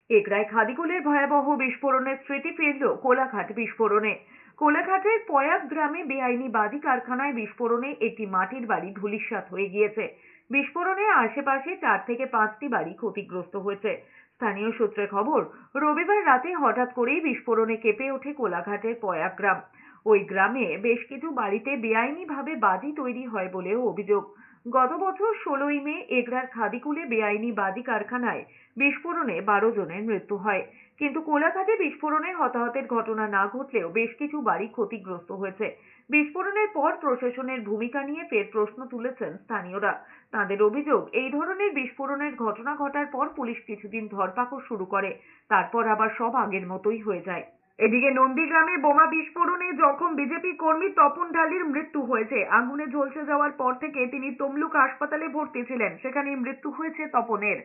এগরায় খাদিকুলের ভয়াবহ বিস্ফোরণের স্মৃতি ফিরল কোলাঘাট বিস্ফোরণে। কোলাঘাটের পয়াগ গ্রামে বেআইনি বাজি কারখানায় বিস্ফোরণে একটি মাটির বাড়ি ধূলিসাৎ হয়ে গিয়েছে। বিস্ফোরণে আশেপাশে 4 থেকে 5টি বাড়ি ক্ষতিগ্রস্ত হয়েছে। স্থানীয় সূত্রে খবর, রবিবার রাতে হঠাৎ করেই বিস্ফোরণে কেঁপে ওঠে কোলাঘাটের পয়াগ গ্রাম। ওই গ্রামে বেশ কিছু বাড়িতে বেআইনিভাবে বাজি তৈরি হয় বলেও অভিযোগ। গত বছর 16ই মে এগরার খাদিকুলে বেআইনি বাজি কারখানায় বিস্ফোরণে 12 জনের মৃত্যু হয়। কিন্তু কোলাঘাটে বিস্ফোরণে হতাহতের ঘটনা না ঘটলেও বেশ কিছু বাড়ি ক্ষতিগ্রস্ত হয়েছে। বিস্ফোরণের পর প্রশাসনের ভূমিকা নিয়ে ফের প্রশ্ন তুলেছেন স্থানীয়রা। তাদের অভিযোগ, এই ধরনের বিস্ফোরণের ঘটনা ঘটার পর পুলিশ কিছুদিন ধরপাকড় শুরু করে, তারপর আবার সব আগের মতোই হয়ে যায়। এদিকে নন্দীগ্রামে বোমা বিস্ফোরণে জখম বিজেপি কর্মী তপন ঢালির মৃত্যু হয়েছে। আগুনে ঝলসে যাওয়ার পর থেকে তিনি তমলুক হাসপাতালে ভর্তি ছিলেন, সেখানেই মৃত্যু হয়েছে তপনের।